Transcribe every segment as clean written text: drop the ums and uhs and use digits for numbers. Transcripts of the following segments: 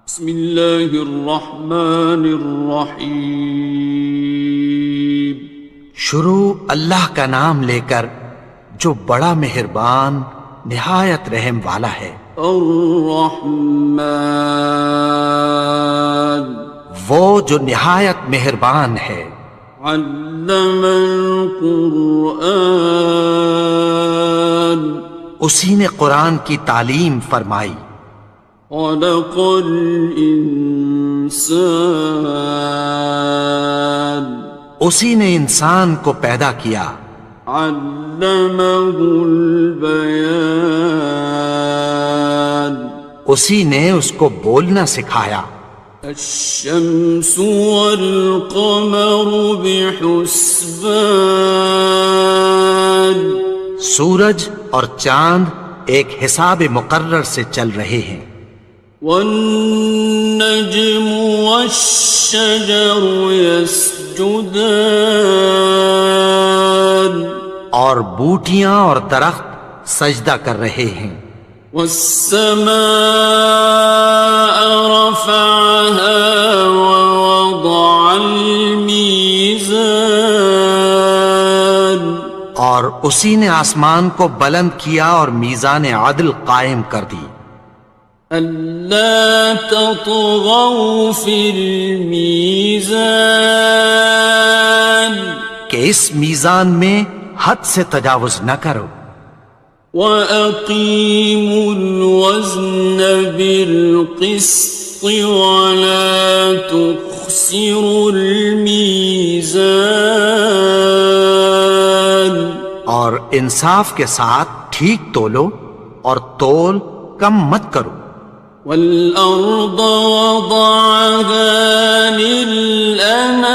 بسم اللہ الرحمن الرحیم۔ شروع اللہ کا نام لے کر جو بڑا مہربان نہایت رحم والا ہے۔ الرحمن، وہ جو نہایت مہربان ہے۔ علم القرآن، اسی نے قرآن کی تعلیم فرمائی۔ خلق الانسان، اسی نے انسان کو پیدا کیا۔ علمہ البیان، اسی نے اس کو بولنا سکھایا۔ الشمس والقمر بحسبان، سورج اور چاند ایک حساب مقرر سے چل رہے ہیں۔ والنجم والشجر يسجدان، اور بوٹیاں اور درخت سجدہ کر رہے ہیں۔ والسماء رفعها ووضع الميزان، اور اسی نے آسمان کو بلند کیا اور میزان عدل قائم کر دی۔ ألا تطغوا في الميزان، کہ اس میزان میں حد سے تجاوز نہ کرو۔ وَأَقِيمُوا الْوَزْنَ بِالْقِسْطِ وَلَا تُخْسِرُوا الْمِيزَانَ، اور انصاف کے ساتھ ٹھیک تولو اور تول کم مت کرو۔ وَالْأَرْضَ وَضَعَهَا لِلْأَنَامِ،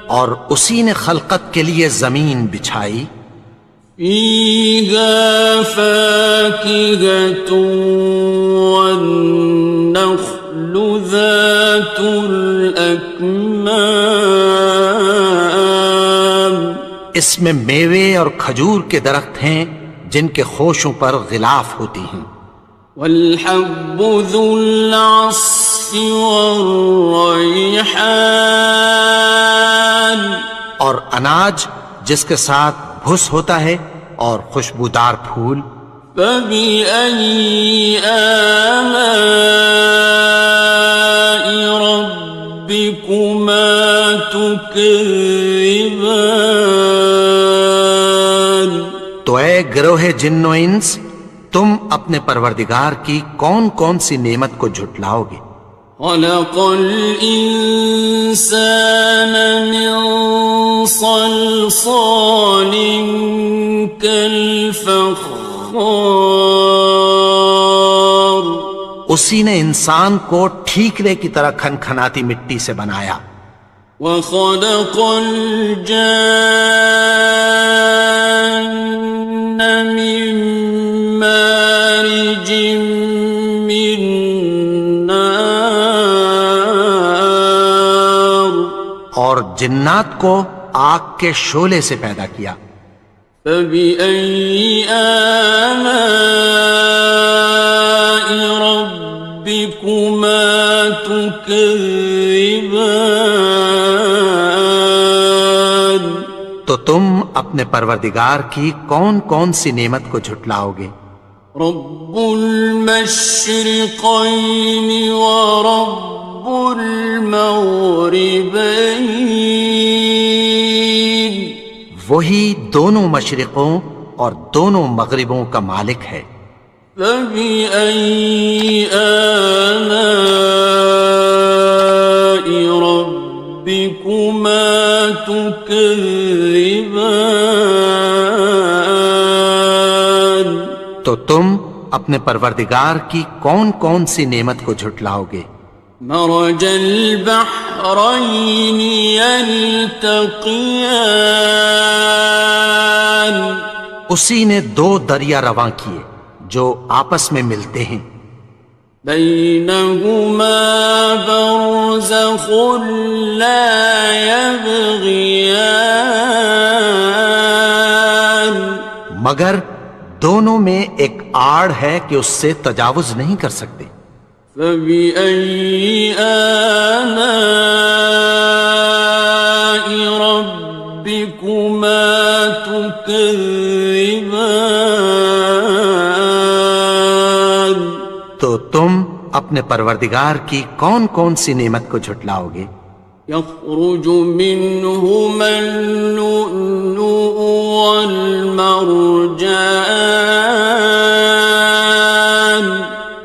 اور اسی نے خلقت کے لیے زمین بچھائی۔ فِيهَا فَاكِهَةٌ وَالنَّخْلُ ذَاتُ الْأَكْمَامِ، اس میں میوے اور کھجور کے درخت ہیں جن کے خوشوں پر غلاف ہوتی ہیں۔ وَالْحَبُّ ذُو الْعَصْفِ وَالرَّيْحَانِ، اور اناج جس کے ساتھ بھس ہوتا ہے اور خوشبودار پھول۔ فَبِأَيِّ آلَاءِ رَبِّكُمَا تُكَذِّبَانِ، تو اے گروہ جن و انس، تم اپنے پروردگار کی کون کون سی نعمت کو جھٹلاؤ گے؟ خَلَقَ الْإِنسَانَ مِنْ صَلْصَالٍ كَالْفَخَّارِ، اسی نے انسان کو ٹھیکرے کی طرح کھنکھناتی مٹی سے بنایا۔ وَخَلَقَ الْجَانَّ مِن مَّارِجٍ مِّن نَّارٍ، اور جنات کو آگ کے شعلے سے پیدا کیا۔ فَبِأَيِّ آلَاءِ رَبِّكُمَا تُكَذِّبَانِ، تو تم اپنے پروردگار کی کون کون سی نعمت کو جھٹلاؤ گے؟ رب المشرقین ورب المغربین، وہی دونوں مشرقوں اور دونوں مغربوں کا مالک ہے۔ فَبِأَيِّ آلَاءِ رَبِّكُمَا تُكَذِّبَانِ، تو تم اپنے پروردگار کی کون کون سی نعمت کو جھٹلاؤ گے؟ مرج البحرین یلتقیان، اسی نے دو دریا رواں کیے جو آپس میں ملتے ہیں۔ بینہما برزخ لا یبغیان، مگر دونوں میں ایک آڑ ہے کہ اس سے تجاوز نہیں کر سکتے۔ فبأي آلاء ربكما تكذبان؟ تو تم اپنے پروردگار کی کون کون سی نعمت کو جھٹلاؤ گے؟ يخرج منهما اللؤلؤ والمرجان،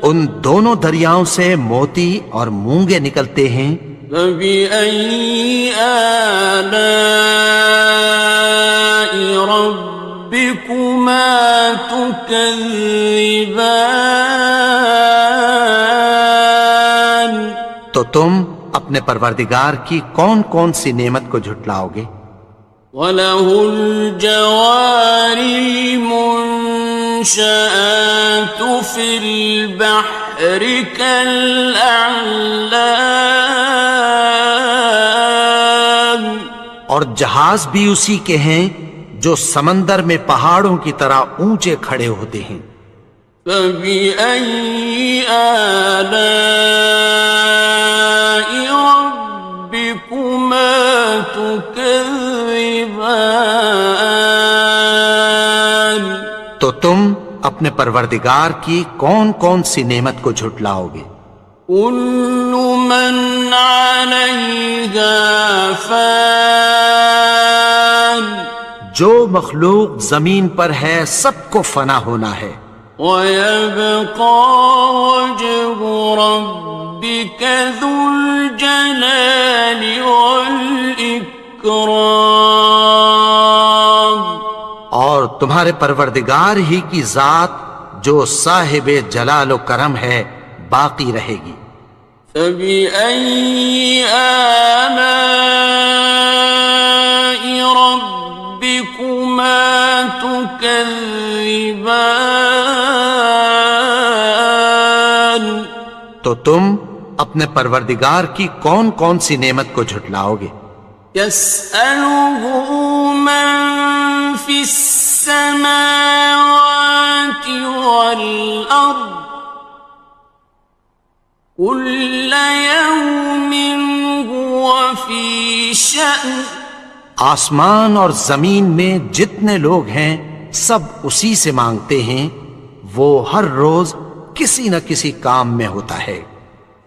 ان دونوں دریاؤں سے موتی اور مونگے نکلتے ہیں۔ فبأي آلاء ربكما تكذبان؟ تو تم اپنے پروردگار کی کون کون سی نعمت کو جھٹلاؤ گے؟ وَلَهُ الْجَوَارِ الْمُنشَآتُ فِي الْبَحْرِ كَالْأَعْلَامِ، اور جہاز بھی اسی کے ہیں جو سمندر میں پہاڑوں کی طرح اونچے کھڑے ہوتے ہیں۔ فَبِأَيِّ آلَاءِ رَبِّكُمَا تُكَذِّبَانِ؟ تو تم اپنے پروردگار کی کون کون سی نعمت کو جھٹلاؤ گے؟ كُلُّ مَنْ عَلَيْهَا فَانٍ، جو مخلوق زمین پر ہے سب کو فنا ہونا ہے۔ وَيَبْقَى وَجْهُ رَبِّكَ ذُو الْجَلَالِ وَالْإِكْرَامِ، اور تمہارے پروردگار ہی کی ذات جو صاحب جلال و کرم ہے باقی رہے گی۔ فَبِأَيِّ آلَاءِ رَبِّكُمَا تُكَذِّبَانِ؟ تو تم اپنے پروردگار کی کون کون سی نعمت کو جھٹلاؤ گے؟ يَسْأَلُهُ مَن فِي السَّمَاوَاتِ وَالْأَرْضِ كُلَّ يَوْمٍ هُوَ فِي شَأْنٍ، آسمان اور زمین میں جتنے لوگ ہیں سب اسی سے مانگتے ہیں، وہ ہر روز کسی نہ کسی کام میں ہوتا ہے۔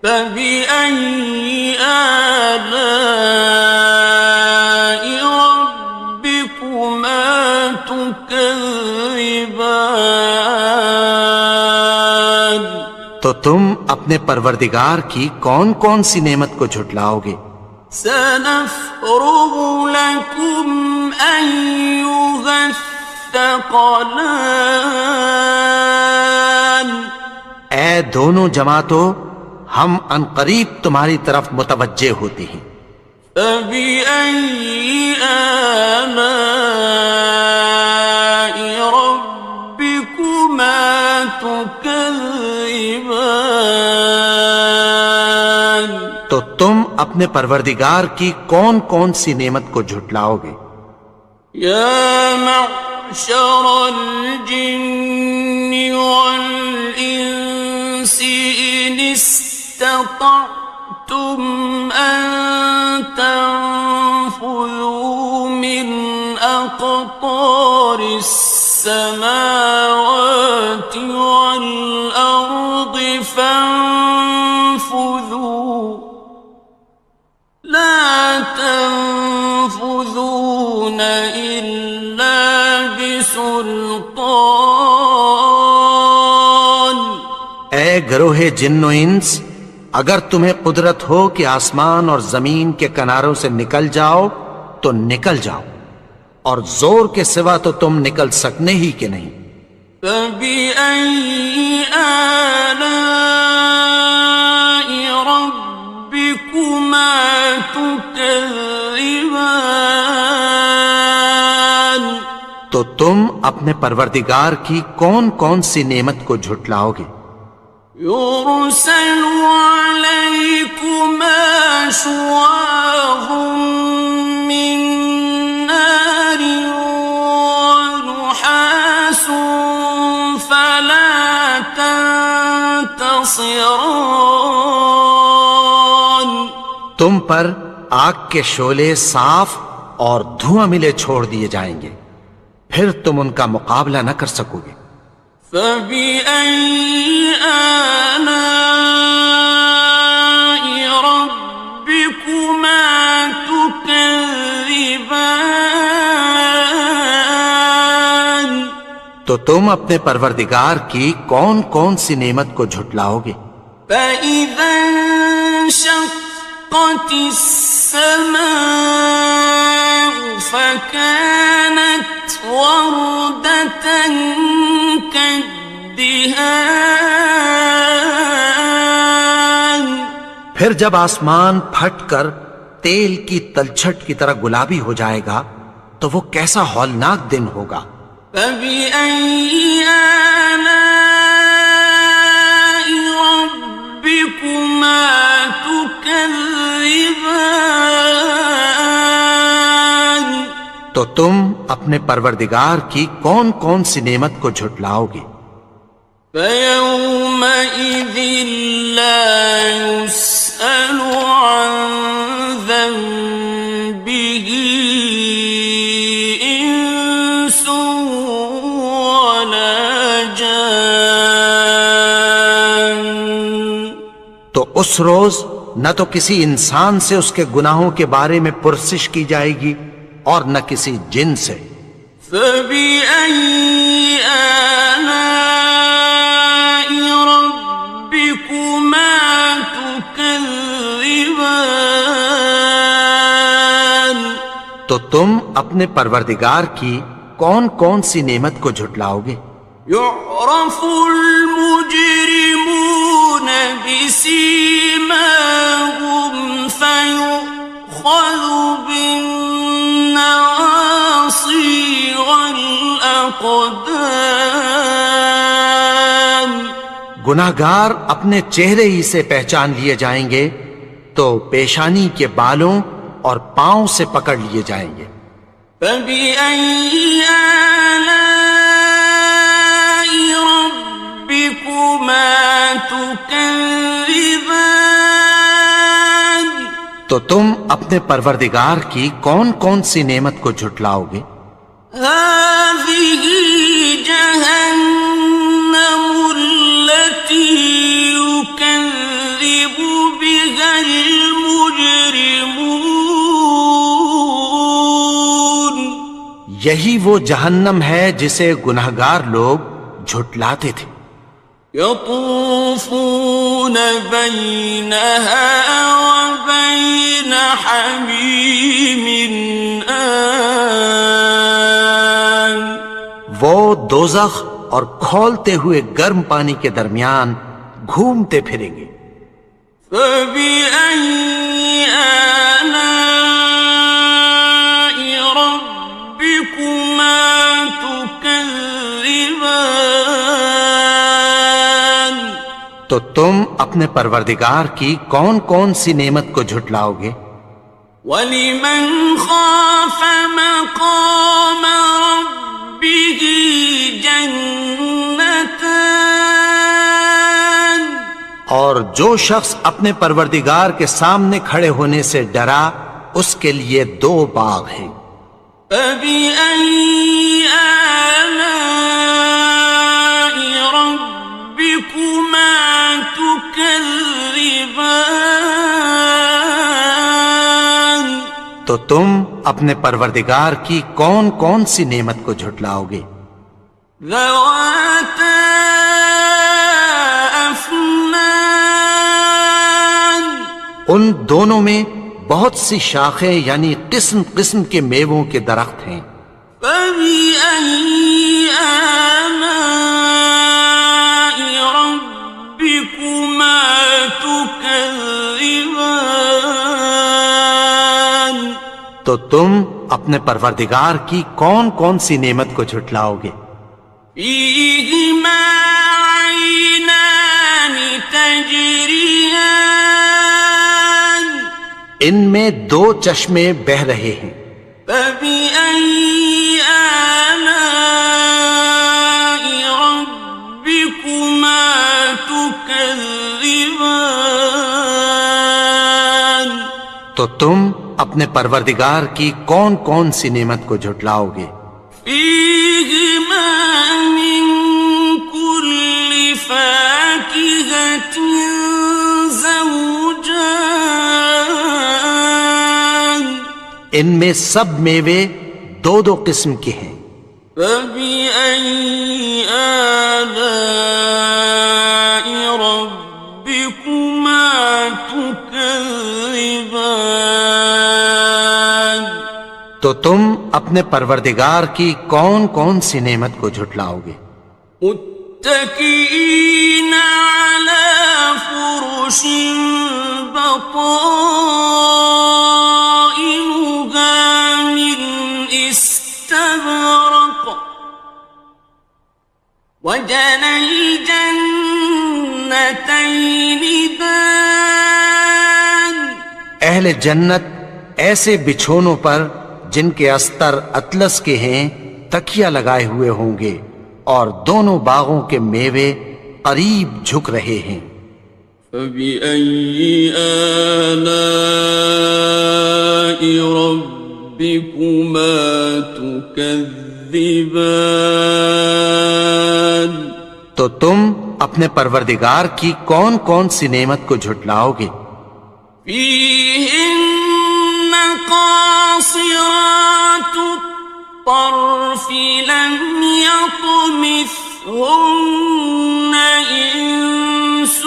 فَبِأَيِّ آلَاءِ رَبِّكُمَا تُكَذِّبَانِ؟ تو تم اپنے پروردگار کی کون کون سی نعمت کو جھٹلاؤ گے؟ سَنَفْرُغُ لَكُمْ أَيُّهَ الثَّقَلَانِ، اے دونوں جماعتوں، ہم عنقریب تمہاری طرف متوجہ ہوتے ہیں۔ فَبِأَيِّ آلَاءِ رَبِّكُمَا تُكَذِّبَانِ؟ تو تم اپنے پروردگار کی کون کون سی نعمت کو جھٹلاؤ گے؟ يَا مَعْشَرَ الْجِنِّ وَالْإِنسِ إِنِ اسْتَطَعْتُمْ أَن تَنفُذُوا مِنْ أَقْطَارِ السَّمَاوَاتِ وَالْأَرْضِ فَانفُذُوا لَا تَنفُذُونَ إِلَّا بِسُلْطَانٍ۔ اے گروہ جن و انس، اگر تمہیں قدرت ہو کہ آسمان اور زمین کے کناروں سے نکل جاؤ تو نکل جاؤ، اور زور کے سوا تو تم نکل سکنے ہی کہ نہیں۔ فَبِأَيِّ آلَاءِ رَبِّكُمَا تُكَذِّبَانِ؟ تو تم اپنے پروردگار کی کون کون سی نعمت کو جھٹلاؤ گے؟ يُرْسَلُ عَلَيْكُمَا شُوَاظٌ مِّن نَّارٍ وَنُحَاسٌ خصران. تم پر آگ کے شعلے صاف اور دھواں ملے چھوڑ دیے جائیں گے، پھر تم ان کا مقابلہ نہ کر سکو گے۔ فبأي آلاء ربكما تكذبان. تو تم اپنے پروردگار کی کون کون سی نعمت کو جھٹلاؤ گے؟ فإذا انشقت السماء فكانت وردة كالدهان. پھر جب آسمان پھٹ کر تیل کی تلچھٹ کی طرح گلابی ہو جائے گا تو وہ کیسا ہولناک دن ہوگا۔ فبأي آلاء ربكما تكذبان. تو تم اپنے پروردگار کی کون کون سی نعمت کو جھٹلاؤ گے؟ فيومئذ لا يسأل عن ذنبه إنس ولا جان. تو اس روز نہ تو کسی انسان سے اس کے گناہوں کے بارے میں پرسش کی جائے گی اور نہ کسی جن سے۔ فبأي آلاء ربكما تكذبان. تو تم اپنے پروردگار کی کون کون سی نعمت کو جھٹلاؤ گے؟ يعرف المجرمون بسيماهم فيؤخذ بالنواصي والأقدام. گناہگار اپنے چہرے ہی سے پہچان لیے جائیں گے تو پیشانی کے بالوں اور پاؤں سے پکڑ لیے جائیں گے۔ فبأي آلاء ربكما تكذبان. تو تم اپنے پروردگار کی کون کون سی نعمت کو جھٹلاؤ گے؟ هذه جهنم التي يكذب بها المجرمون. یہی وہ جہنم ہے جسے گناہگار لوگ جھٹلاتے تھے۔ يطوفون بينها وبين حميم آن. وہ دوزخ اور کھولتے ہوئے گرم پانی کے درمیان گھومتے پھریں گے۔ فبأي آلاء ربكما تكذبان. تو تم اپنے پروردگار کی کون کون سی نعمت کو جھٹلاؤ گے؟ وَلِمَنْ خَافَ مَقَامَ رَبِّهِ جَنَّتَانِ. اور جو شخص اپنے پروردگار کے سامنے کھڑے ہونے سے ڈرا اس کے لیے دو باغ ہیں۔ فَبِأَيِّ آلَاءِ رَبِّكُمَا تُكَذِّبَانِ. تو تم اپنے پروردگار کی کون کون سی نعمت کو جھٹلاؤ گے؟ ذَوَاتَا أَفْنَانٍ. ان دونوں میں بہت سی شاخیں یعنی قسم قسم کے میووں کے درخت ہیں۔ فَبِأَيِّ آلَاءِ رَبِّكُمَا تُكَذِّبَانِ. تو تم اپنے پروردگار کی کون کون سی نعمت کو جھٹلاؤ گے؟ فِيهِمَا عَيْنَانِ تَجْرِيَانِ. ان میں دو چشمے بہہ رہے ہیں۔ فَبِأَيِّ آلَاءِ رَبِّكُمَا تُكَذِّبَانِ. تكذبان تو تم اپنے پروردگار کی کون کون سی نعمت کو جھٹلاؤ گے؟ فيهما من كل فاكهة زوجان ان میں سب میوے دو دو قسم کے ہیں۔ فبأي آلاء ربكما تكذبان تو تم اپنے پروردگار کی کون کون سی نعمت کو جھٹلاؤ گے؟ متكئين على فرش بطائنها من استبرق وجنى الجنتين دان اہل جنت ایسے بچھونوں پر جن کے استر اطلس کے ہیں تکیہ لگائے ہوئے ہوں گے، اور دونوں باغوں کے میوے قریب جھک رہے ہیں۔ فبأي آلاء ربكما تكذبان تو تم اپنے پروردگار کی کون کون سی نعمت کو جھٹلاؤ گے؟ فيهن قاصرات الطرف لم يطمثهن إنس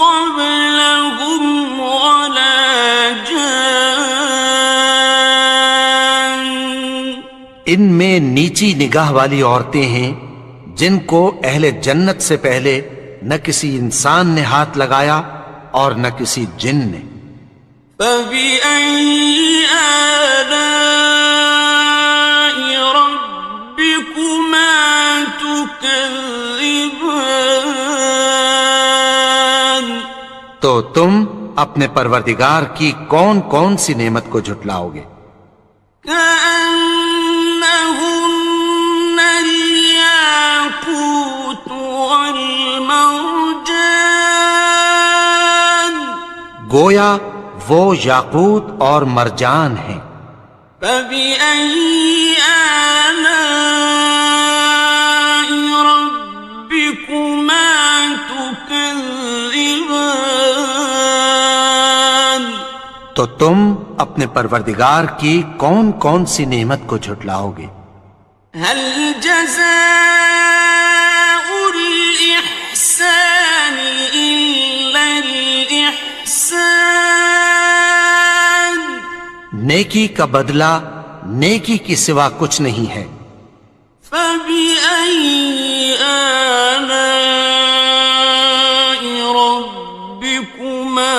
قبلهم ولا جان ان میں نیچی نگاہ والی عورتیں ہیں جن کو اہل جنت سے پہلے نہ کسی انسان نے ہاتھ لگایا اور نہ کسی جن نے۔ فبأي آلاء ربكما تكذبان تو تم اپنے پروردگار کی کون کون سی نعمت کو جھٹلاؤ گے؟ كأنهن الياقوت والمرجان گویا وہ یاقوت اور مرجان ہیں۔ فبأي آلاء ربكما تكذبان تو تم اپنے پروردگار کی کون کون سی نعمت کو جھٹلاؤ گے؟ هل جزاء الإحسان إلا الإحسان نیکی کا بدلہ نیکی کی سوا کچھ نہیں ہے۔ فبأي آلاء ربكما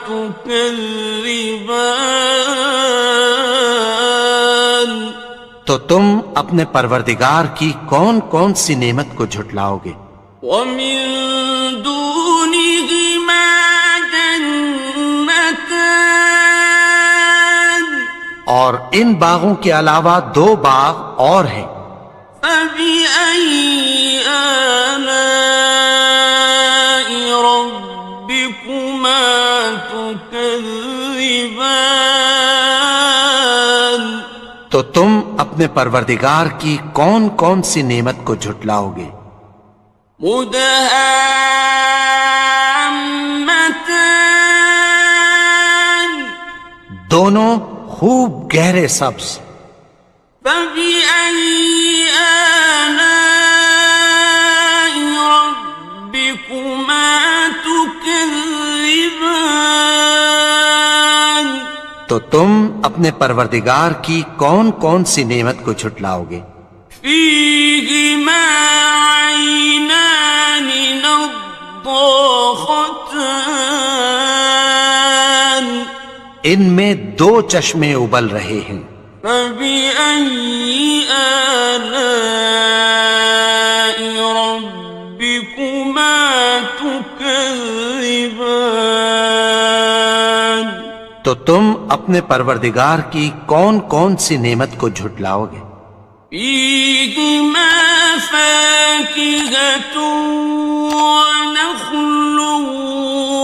تكذبان تو تم اپنے پروردگار کی کون کون سی نعمت کو جھٹلاؤ گے؟ ومن دونهما جنتان اور ان باغوں کے علاوہ دو باغ اور ہیں۔ فبأي آلاء ربكما تكذبان تو تم اپنے پروردگار کی کون کون سی نعمت کو جھٹلاؤ گے؟ مدهامتان دونوں خوب گہرے سبز۔ فبأي آلاء ربكما تكذبان تو تم اپنے پروردگار کی کون کون سی نعمت کو جھٹلاؤ گے؟ فيهما عينان نضاختان ان میں دو چشمے ابل رہے ہیں۔ فبأي آلاء ربكما تكذبان تو تم اپنے پروردگار کی کون کون سی نعمت کو جھٹلاؤ گے؟ فيهما فاكهة ونخل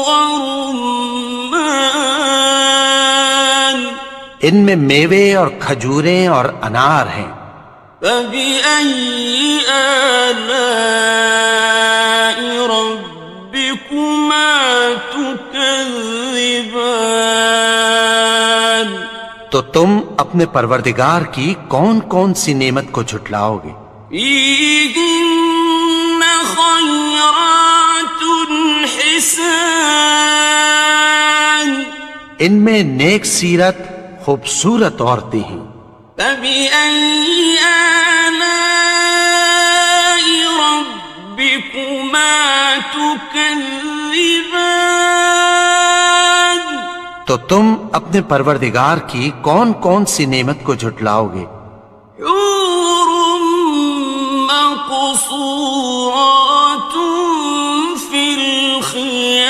ورمان ان میں میوے اور کھجوریں اور انار ہیں. فبأي آلاء ربكما تكذبان تو تم اپنے پروردگار کی کون کون سی نعمت کو جھٹلاؤ گے؟ فيهن خيرات حسان ان میں نیک سیرت خوبصورت عورتیں ہیں. فبأي آلاء ربكما تكذبان تو تم اپنے پروردگار کی کون کون سی نعمت کو جھٹلاؤ گے؟ حور مقصورات في الخيام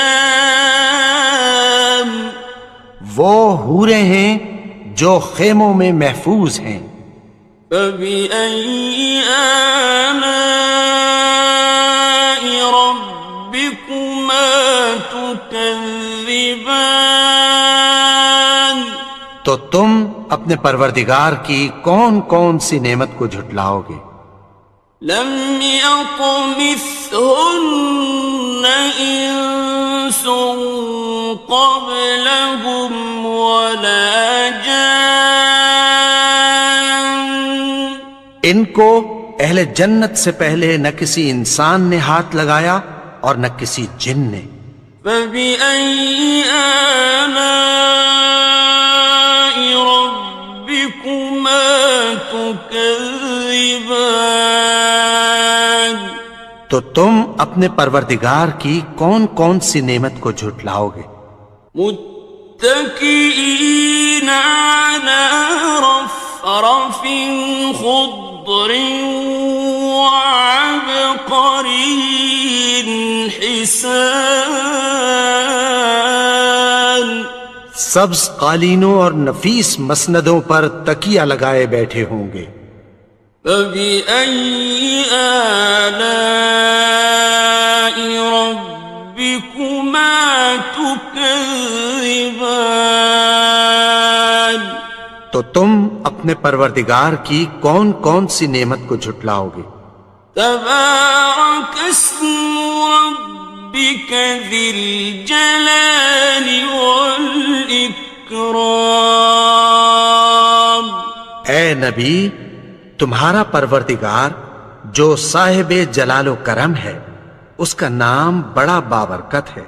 وہ حوریں ہیں جو خیموں میں محفوظ ہیں. فبأي آلاء ربكما تكذبان تو تم اپنے پروردگار کی کون کون سی نعمت کو جھٹلاؤ گے؟ لم يطمثهن إنس قبلهم ولا جان ان کو اہل جنت سے پہلے نہ کسی انسان نے ہاتھ لگایا اور نہ کسی جن نے. فبأي آلاء ربكما تكذبان تو تم اپنے پروردگار کی کون کون سی نعمت کو جھٹلاؤ گے؟ متكئين على رفرف خضر وعبقري حسان سبز قالینوں اور نفیس مسندوں پر تکیہ لگائے بیٹھے ہوں گے. فبأي آلاء ربكما تكذبان تو تم اپنے پروردگار کی کون کون سی نعمت کو جھٹلاؤ گے؟ تبارك اسم ربك ذي الجلال والإكرام اے نبی، تمہارا پروردگار جو صاحب جلال و کرم ہے، اس کا نام بڑا بابرکت ہے.